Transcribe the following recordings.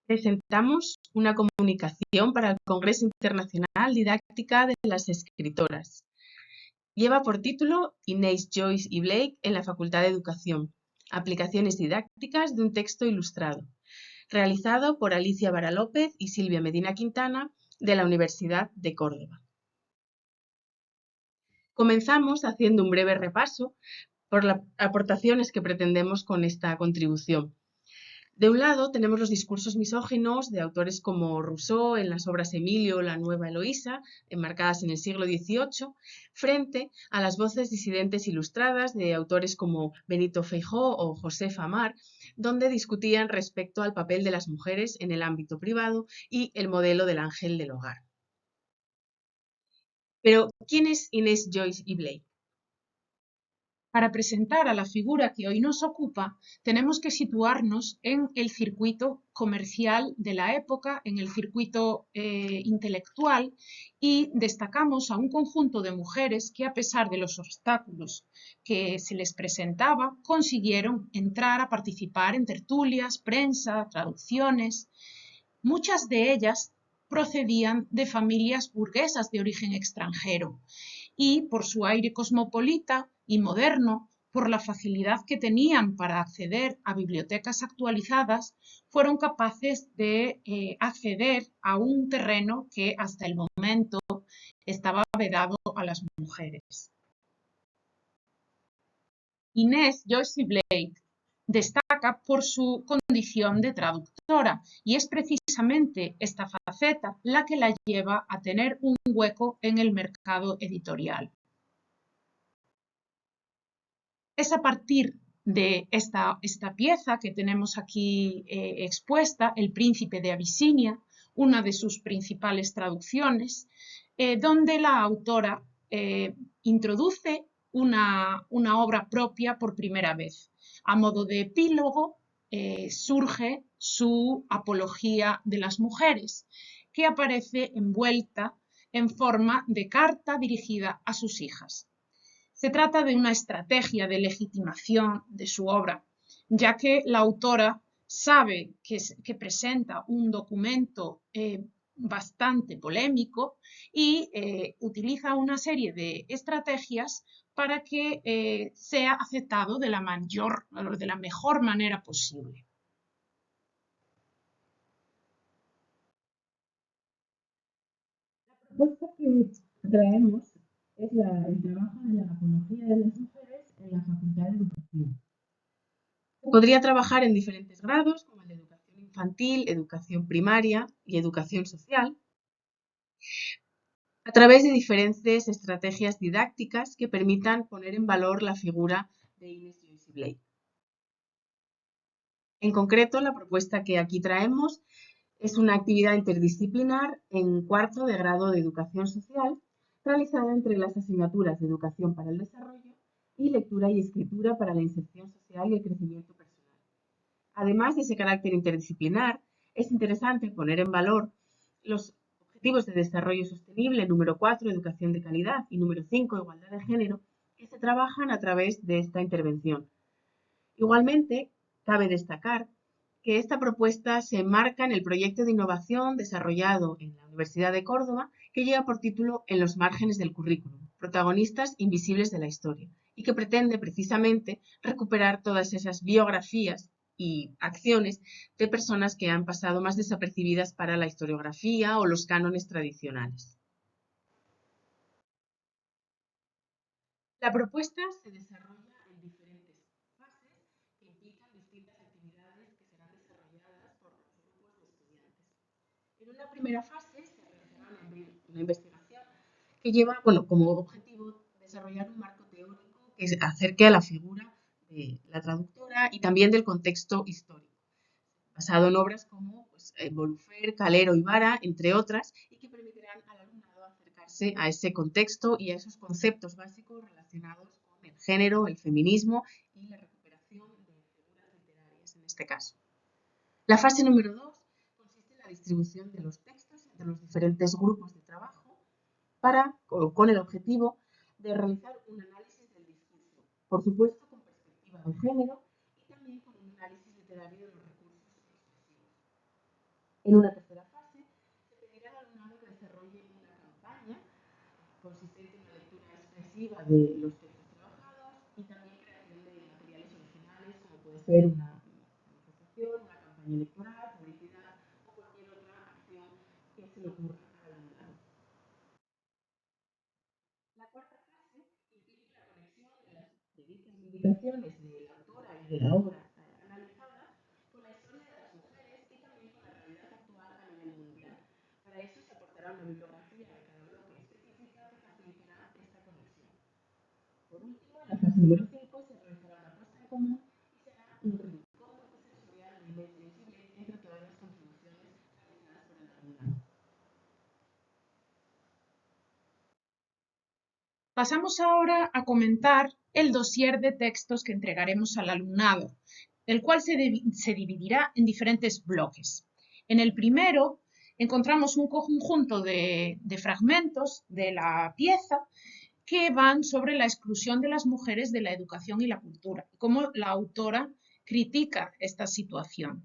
Presentamos una comunicación para el Congreso Internacional Didáctica de las Escritoras. Lleva por título Inés, Joyce y Blake en la Facultad de Educación, aplicaciones didácticas de un texto ilustrado, realizado por Alicia Vara López y Silvia Medina Quintana de la Universidad de Córdoba. Comenzamos haciendo un breve repaso por las aportaciones que pretendemos con esta contribución. De un lado tenemos los discursos misóginos de autores como Rousseau en las obras Emilio o La nueva Eloísa, enmarcadas en el siglo XVIII, frente a las voces disidentes ilustradas de autores como Benito Feijóo o Josefa Amar, donde discutían respecto al papel de las mujeres en el ámbito privado y el modelo del ángel del hogar. Pero, ¿quién es Inés, Joyce y Blake? Para presentar a la figura que hoy nos ocupa, tenemos que situarnos en el circuito comercial de la época, en el circuito intelectual, y destacamos a un conjunto de mujeres que, a pesar de los obstáculos que se les presentaba, consiguieron entrar a participar en tertulias, prensa, traducciones. Muchas de ellas procedían de familias burguesas de origen extranjero, y por su aire cosmopolita y moderno, por la facilidad que tenían para acceder a bibliotecas actualizadas, fueron capaces de acceder a un terreno que hasta el momento estaba vedado a las mujeres. Inés Joyce Blake destaca por su condición de traductora, y es precisamente esta faceta la que la lleva a tener un hueco en el mercado editorial. Es a partir de esta pieza que tenemos aquí expuesta, El príncipe de Abisinia, una de sus principales traducciones, donde la autora introduce una obra propia por primera vez. A modo de epílogo surge su Apología de las mujeres, que aparece envuelta en forma de carta dirigida a sus hijas. Se trata de una estrategia de legitimación de su obra, ya que la autora sabe que presenta un documento bastante polémico y utiliza una serie de estrategias para que sea aceptado de la mejor manera posible. La propuesta que traemos es el trabajo de la apología de las mujeres en la Facultad de Educación. Podría trabajar en diferentes grados, como el de educación infantil, educación primaria y educación social, a través de diferentes estrategias didácticas que permitan poner en valor la figura de Inés, Joyce y Blake. En concreto, la propuesta que aquí traemos es una actividad interdisciplinar en cuarto de grado de educación social, realizada entre las asignaturas de educación para el desarrollo y lectura y escritura para la inserción social y el crecimiento personal. Además de ese carácter interdisciplinar, es interesante poner en valor los objetivos de desarrollo sostenible, número 4, educación de calidad, y número 5, igualdad de género, que se trabajan a través de esta intervención. Igualmente, cabe destacar que esta propuesta se enmarca en el proyecto de innovación desarrollado en la Universidad de Córdoba, que lleva por título En los márgenes del currículum, protagonistas invisibles de la historia, y que pretende precisamente recuperar todas esas biografías y acciones de personas que han pasado más desapercibidas para la historiografía o los cánones tradicionales. La propuesta se desarrolla en diferentes fases que implican distintas actividades que serán desarrolladas por los grupos de estudiantes. En una primera fase se realizará una investigación que lleva como objetivo desarrollar un marco teórico que se acerque a la figura de la traductora y también del contexto histórico, basado en obras como Volufer, Calero y Vara, entre otras, y que permitirán al alumnado acercarse a ese contexto y a esos conceptos básicos relacionados con el género, el feminismo y la recuperación de figuras literarias en este caso. La fase número 2 consiste en la distribución de los textos entre los diferentes grupos de trabajo con el objetivo de realizar un análisis del discurso, por supuesto con perspectiva de género y también con un análisis literario de los recursos expresivos. En una tercera fase, se pedirá al alumnado que desarrolle una campaña consistente en una lectura expresiva de los textos trabajados y también creación de materiales originales, como puede ser una manifestación, una campaña electoral, publicidad o cualquier otra acción que se le ocurra al alumnado. La cuarta fase implica la conexión de las dichas indicaciones de la autora y de la obra analizada con la historia de las mujeres y también con la realidad actual a nivel mundial. Para eso se aportará una bibliografía de cada bloque específica que facilitará esta conexión. Por último, en la fase número 5 se realizará una puesta en común y se hará un cómputo sensorial a nivel sensible entre todas las contribuciones realizadas por el alumnado. Pasamos ahora a comentar el dossier de textos que entregaremos al alumnado, el cual se dividirá en diferentes bloques. En el primero encontramos un conjunto de fragmentos de la pieza que van sobre la exclusión de las mujeres de la educación y la cultura, y cómo la autora critica esta situación.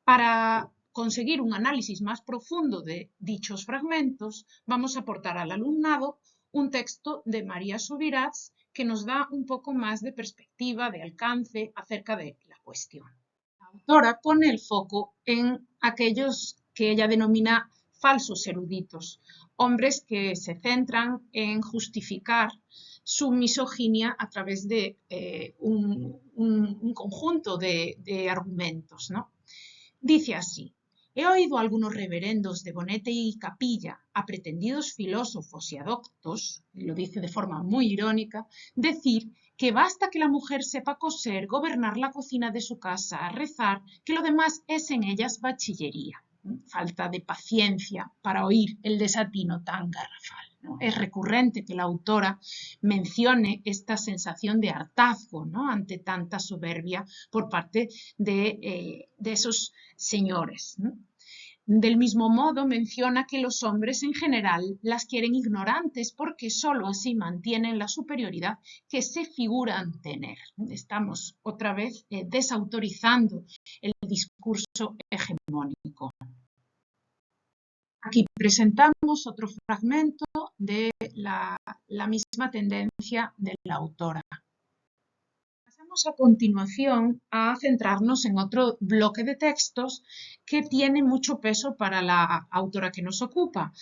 Para conseguir un análisis más profundo de dichos fragmentos, vamos a aportar al alumnado un texto de María Subirats que nos da un poco más de perspectiva, de alcance acerca de la cuestión. La autora pone el foco en aquellos que ella denomina falsos eruditos, hombres que se centran en justificar su misoginia a través de un conjunto de argumentos, ¿no? Dice así: he oído a algunos reverendos de bonete y capilla, a pretendidos filósofos y adoptos, y lo dice de forma muy irónica, decir que basta que la mujer sepa coser, gobernar la cocina de su casa, rezar, que lo demás es en ellas bachillería. Falta de paciencia para oír el desatino tan garrafal, ¿no? Es recurrente que la autora mencione esta sensación de hartazgo, ¿no?, ante tanta soberbia por parte de esos señores, ¿no? Del mismo modo menciona que los hombres en general las quieren ignorantes porque sólo así mantienen la superioridad que se figuran tener. Estamos otra vez desautorizando el discurso hegemónico. Aquí presentamos otro fragmento de la misma tendencia de la autora. Pasamos a continuación a centrarnos en otro bloque de textos que tiene mucho peso para la autora que nos ocupa.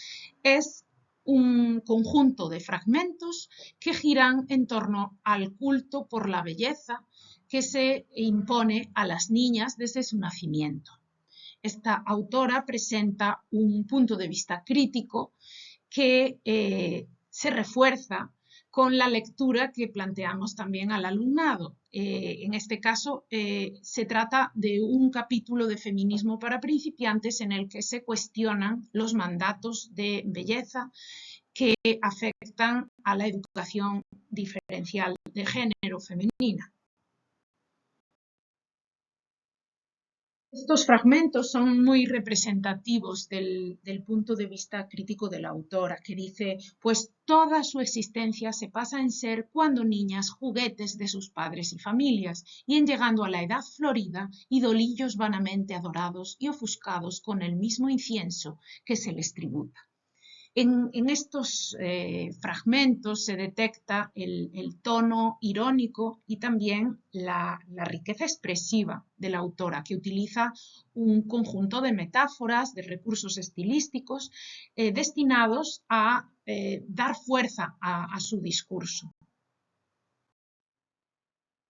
Es un conjunto de fragmentos que giran en torno al culto por la belleza que se impone a las niñas desde su nacimiento. Esta autora presenta un punto de vista crítico que se refuerza con la lectura que planteamos también al alumnado. En este caso, se trata de un capítulo de feminismo para principiantes en el que se cuestionan los mandatos de belleza que afectan a la educación diferencial de género femenina. Estos fragmentos son muy representativos del punto de vista crítico de la autora, que dice: pues toda su existencia se pasa en ser cuando niñas juguetes de sus padres y familias, y en llegando a la edad florida, idolillos vanamente adorados y ofuscados con el mismo incienso que se les tributa. En estos fragmentos se detecta el tono irónico y también la riqueza expresiva de la autora, que utiliza un conjunto de metáforas, de recursos estilísticos destinados a dar fuerza a su discurso.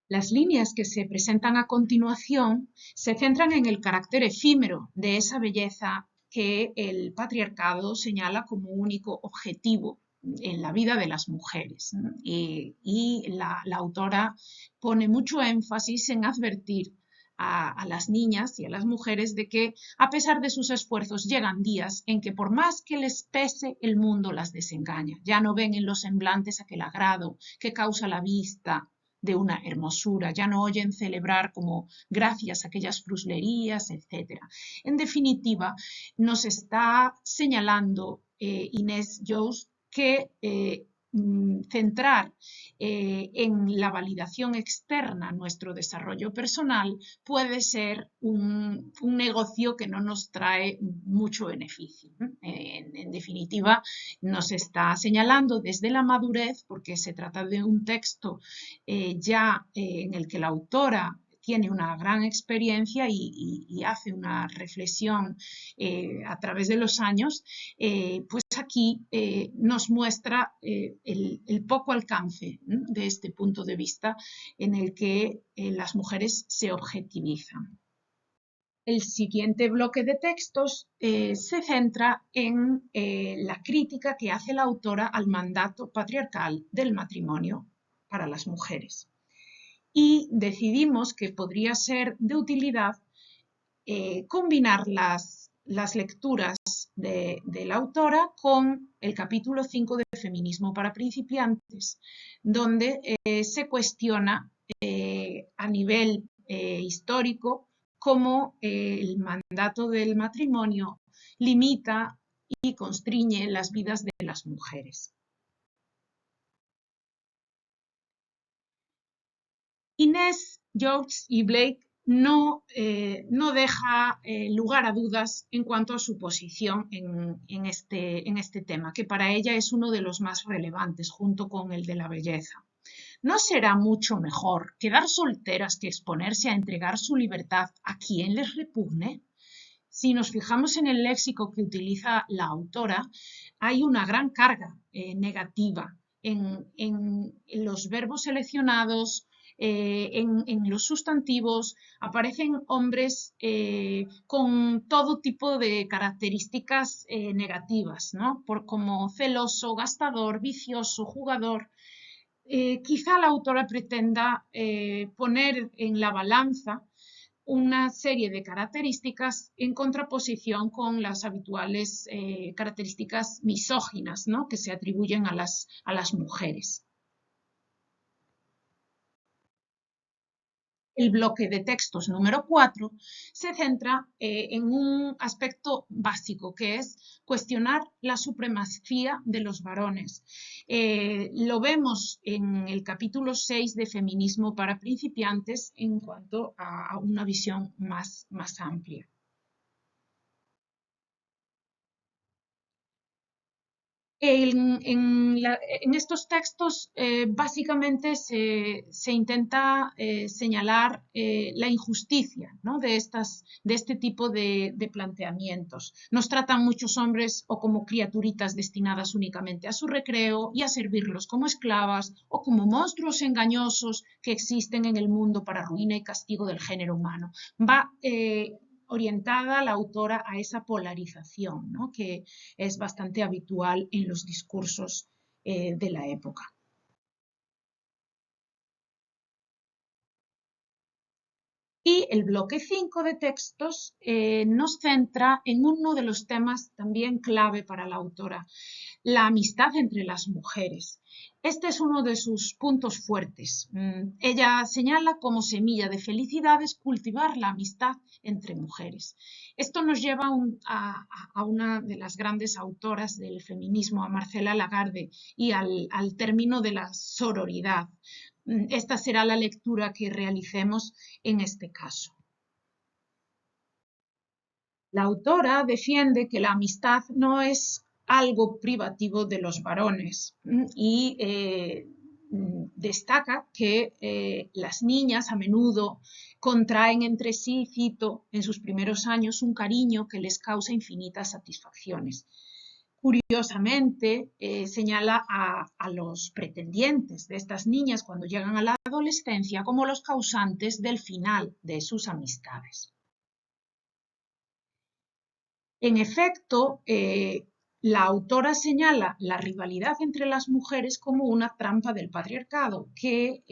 Las líneas que se presentan a continuación se centran en el carácter efímero de esa belleza que el patriarcado señala como único objetivo en la vida de las mujeres. Y la autora pone mucho énfasis en advertir a las niñas y a las mujeres de que, a pesar de sus esfuerzos, llegan días en que por más que les pese, el mundo las desengaña. Ya no ven en los semblantes aquel agrado que causa la vista de una hermosura, ya no oyen celebrar como gracias a aquellas fruslerías, etc. En definitiva, nos está señalando Inés Jost que centrar en la validación externa nuestro desarrollo personal puede ser un negocio que no nos trae mucho beneficio. En definitiva, nos está señalando desde la madurez, porque se trata de un texto en el que la autora tiene una gran experiencia y hace una reflexión a través de los años, pues aquí nos muestra el poco alcance de este punto de vista en el que las mujeres se objetivizan. El siguiente bloque de textos se centra en la crítica que hace la autora al mandato patriarcal del matrimonio para las mujeres. Y decidimos que podría ser de utilidad combinar las lecturas de la autora con el capítulo 5 de Feminismo para principiantes, donde se cuestiona a nivel histórico cómo el mandato del matrimonio limita y constriñe las vidas de las mujeres. Inés, George y Blake no deja lugar a dudas en cuanto a su posición en este tema, que para ella es uno de los más relevantes, junto con el de la belleza. ¿No será mucho mejor quedar solteras que exponerse a entregar su libertad a quien les repugne? Si nos fijamos en el léxico que utiliza la autora, hay una gran carga negativa en los verbos seleccionados. En los sustantivos aparecen hombres con todo tipo de características negativas, ¿no? Como celoso, gastador, vicioso, jugador. Quizá la autora pretenda poner en la balanza una serie de características en contraposición con las habituales características misóginas, ¿no?, que se atribuyen a las mujeres. El bloque de textos número 4 se centra en un aspecto básico, que es cuestionar la supremacía de los varones. Lo vemos en el capítulo 6 de Feminismo para principiantes en cuanto a una visión más amplia. En estos textos básicamente se intenta señalar la injusticia, ¿no?, de este tipo de planteamientos. Nos tratan muchos hombres o como criaturitas destinadas únicamente a su recreo y a servirlos como esclavas o como monstruos engañosos que existen en el mundo para ruina y castigo del género humano. Va orientada la autora a esa polarización, ¿no?, que es bastante habitual en los discursos de la época. Y el bloque 5 de textos nos centra en uno de los temas también clave para la autora, la amistad entre las mujeres. Este es uno de sus puntos fuertes. Ella señala como semilla de felicidad es cultivar la amistad entre mujeres. Esto nos lleva a una de las grandes autoras del feminismo, a Marcela Lagarde, y al término de la sororidad. Esta será la lectura que realicemos en este caso. La autora defiende que la amistad no es algo privativo de los varones y destaca que las niñas a menudo contraen entre sí, cito, en sus primeros años un cariño que les causa infinitas satisfacciones. Curiosamente, señala a los pretendientes de estas niñas cuando llegan a la adolescencia como los causantes del final de sus amistades. En efecto, la autora señala la rivalidad entre las mujeres como una trampa del patriarcado que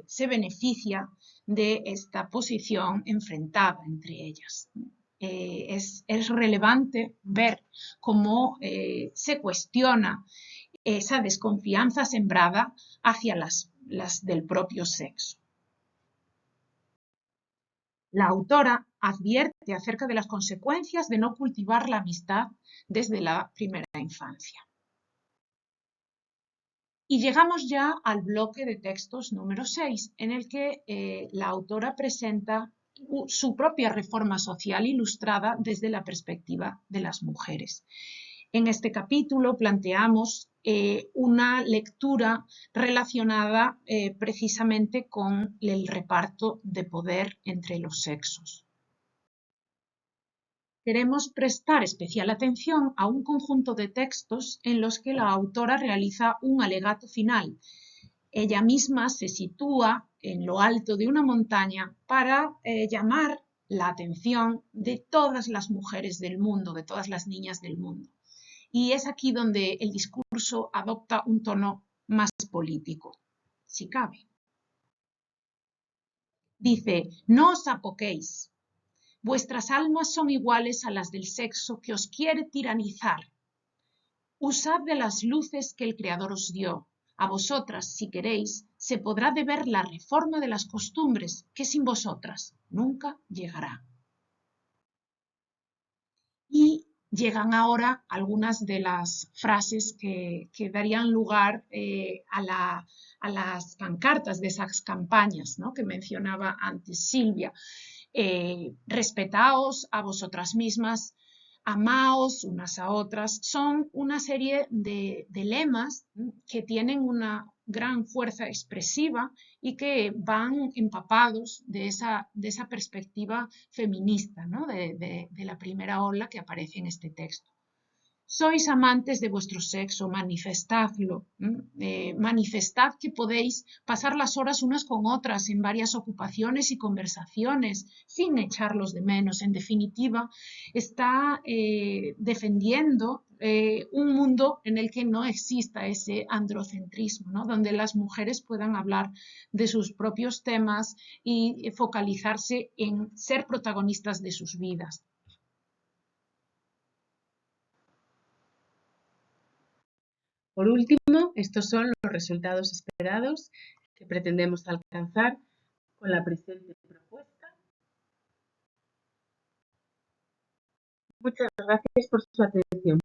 se beneficia de esta posición enfrentada entre ellas. Es relevante ver cómo se cuestiona esa desconfianza sembrada hacia las del propio sexo. La autora advierte acerca de las consecuencias de no cultivar la amistad desde la primera infancia. Y llegamos ya al bloque de textos número 6, en el que la autora presenta su propia reforma social ilustrada desde la perspectiva de las mujeres. En este capítulo planteamos una lectura relacionada precisamente con el reparto de poder entre los sexos. Queremos prestar especial atención a un conjunto de textos en los que la autora realiza un alegato final. Ella misma se sitúa en lo alto de una montaña para llamar la atención de todas las mujeres del mundo, de todas las niñas del mundo. Y es aquí donde el discurso adopta un tono más político, si cabe. Dice: no os apoquéis. Vuestras almas son iguales a las del sexo que os quiere tiranizar. Usad de las luces que el Creador os dio. A vosotras, si queréis, se podrá deber la reforma de las costumbres, que sin vosotras nunca llegará. Y llegan ahora algunas de las frases que darían lugar a las pancartas de esas campañas, ¿no?, que mencionaba antes Silvia. Respetaos a vosotras mismas, amaos unas a otras. Son una serie de lemas que tienen una gran fuerza expresiva y que van empapados de esa perspectiva feminista, ¿no?, de la primera ola que aparece en este texto. Sois amantes de vuestro sexo, manifestadlo. Manifestad que podéis pasar las horas unas con otras en varias ocupaciones y conversaciones, sin echarlos de menos. En definitiva, está defendiendo un mundo en el que no exista ese androcentrismo, ¿no?, donde las mujeres puedan hablar de sus propios temas y focalizarse en ser protagonistas de sus vidas. Por último, estos son los resultados esperados que pretendemos alcanzar con la presente propuesta. Muchas gracias por su atención.